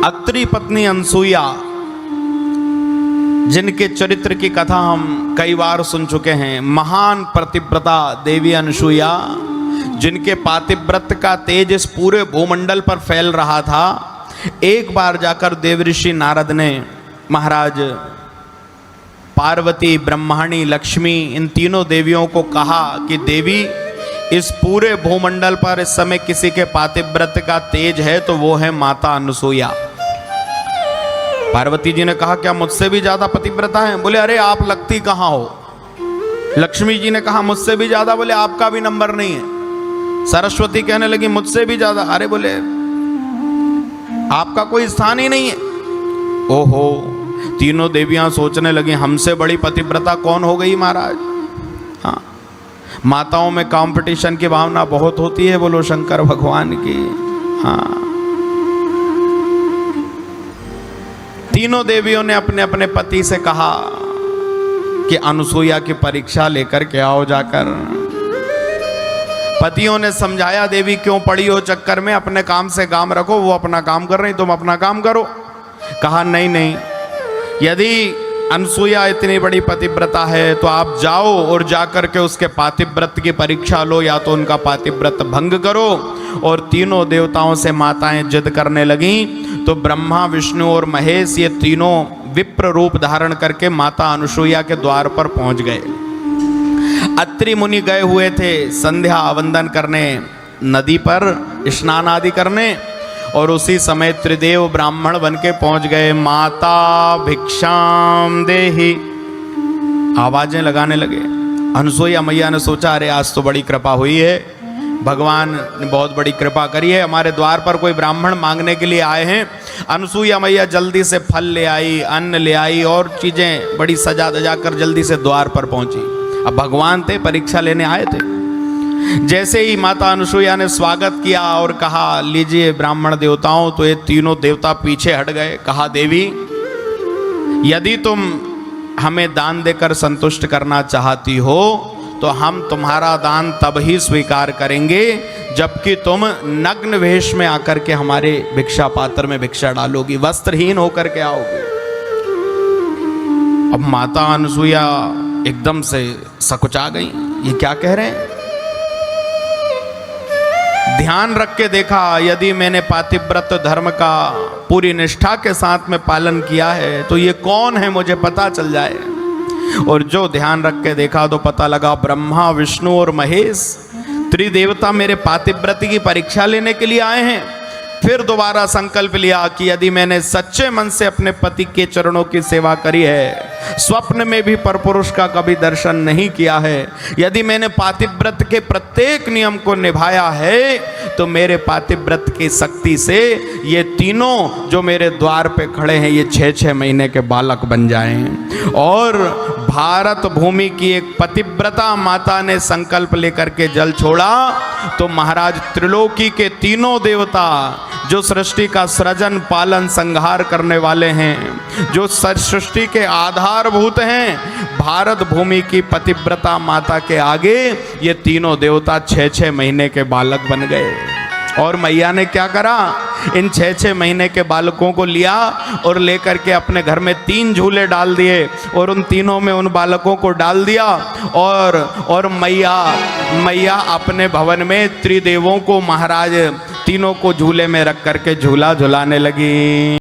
अत्रि पत्नी अनसुईया, जिनके चरित्र की कथा हम कई बार सुन चुके हैं, महान पतिव्रता देवी अनसुईया, जिनके पातिव्रत का तेज इस पूरे भूमंडल पर फैल रहा था। एक बार जाकर देवऋषि नारद ने महाराज पार्वती, ब्रह्माणी, लक्ष्मी, इन तीनों देवियों को कहा कि देवी, इस पूरे भूमंडल पर इस समय किसी के पातिव्रत का तेज है तो वो है माता अनसुईया। पार्वती जी ने कहा क्या मुझसे भी ज्यादा पतिव्रता है? बोले अरे आप लगती कहाँ हो। लक्ष्मी जी ने कहा मुझसे भी ज्यादा। बोले आपका भी नंबर नहीं है। सरस्वती कहने लगी मुझसे भी ज्यादा। अरे बोले आपका कोई स्थान ही नहीं है। ओहो, तीनों देवियां सोचने लगी हमसे बड़ी पतिव्रता कौन हो गई महाराज। हाँ, माताओं में कंपटीशन की भावना बहुत होती है, बोलो शंकर भगवान की। हाँ, तीनों देवियों ने अपने अपने पति से कहा कि अनसुईया की परीक्षा लेकर के आओ जाकर। पतियों ने समझाया देवी क्यों पड़ी हो चक्कर में, अपने काम से काम रखो, वो अपना काम कर रही, तुम अपना काम करो। कहा नहीं नहीं, यदि अनसुईया इतनी बड़ी पतिव्रता है तो आप जाओ और जाकर के उसके पातिव्रत की परीक्षा लो, या तो उनका पातिव्रत भंग करो। और तीनों देवताओं से माताएं जिद करने लगीं, तो ब्रह्मा, विष्णु और महेश ये तीनों विप्र रूप धारण करके माता अनसुईया के द्वार पर पहुंच गए। अत्रि मुनि गए हुए थे संध्या वंदन करने, नदी पर स्नान आदि करने, और उसी समय त्रिदेव ब्राह्मण बन के पहुंच गए। माता भिक्षाम देहि, आवाजें लगाने लगे। अनसुईया मैया ने सोचा अरे आज तो बड़ी कृपा हुई है, भगवान ने बहुत बड़ी कृपा करी है, हमारे द्वार पर कोई ब्राह्मण मांगने के लिए आए हैं। अनसुईया मैया जल्दी से फल ले आई, अन्न ले आई और चीजें बड़ी सजा धजा कर जल्दी से द्वार पर पहुंची। अब भगवान थे, परीक्षा लेने आए थे। जैसे ही माता अनसुईया ने स्वागत किया और कहा लीजिए ब्राह्मण देवताओं, तो ये तीनों देवता पीछे हट गए। कहा देवी, यदि तुम हमें दान देकर संतुष्ट करना चाहती हो तो हम तुम्हारा दान तब ही स्वीकार करेंगे जबकि तुम नग्न वेश में आकर के हमारे भिक्षा पात्र में भिक्षा डालोगी, वस्त्रहीन होकर के आओगी। अब माता अनसुईया एकदम से सकुचा गई, ये क्या कह रहे हैं। ध्यान रख के देखा, यदि मैंने पातिव्रत धर्म का पूरी निष्ठा के साथ में पालन किया है तो ये कौन है मुझे पता चल जाए। और जो ध्यान रख के देखा तो पता लगा ब्रह्मा, विष्णु और महेश त्रिदेवता मेरे पातिव्रत की परीक्षा लेने के लिए आए हैं। फिर दोबारा संकल्प लिया कि यदि मैंने सच्चे मन से अपने पति के चरणों की सेवा करी है, स्वप्न में भी परपुरुष का कभी दर्शन नहीं किया है, यदि मैंने पातिव्रत के प्रत्येक नियम को निभाया है, तो मेरे पातिव्रत की शक्ति से ये तीनों जो मेरे द्वार पे खड़े हैं ये 6-6 महीने के बालक बन जाएं। और भारत भूमि की एक पतिव्रता माता ने संकल्प लेकर के जल छोड़ा, तो महाराज त्रिलोकी के तीनों देवता जो सृष्टि का सृजन, पालन, संहार करने वाले हैं, जो सृष्टि के आधारभूत हैं, भारत भूमि की पतिव्रता माता के आगे ये तीनों देवता 6-6 महीने के बालक बन गए। और मैया ने क्या करा, इन 6-6 महीने के बालकों को लिया और लेकर के अपने घर में 3 झूले डाल दिए और उन तीनों में उन बालकों को डाल दिया। और मैया अपने भवन में त्रिदेवों को, महाराज तीनों को झूले में रख करके झूला झुलाने लगी।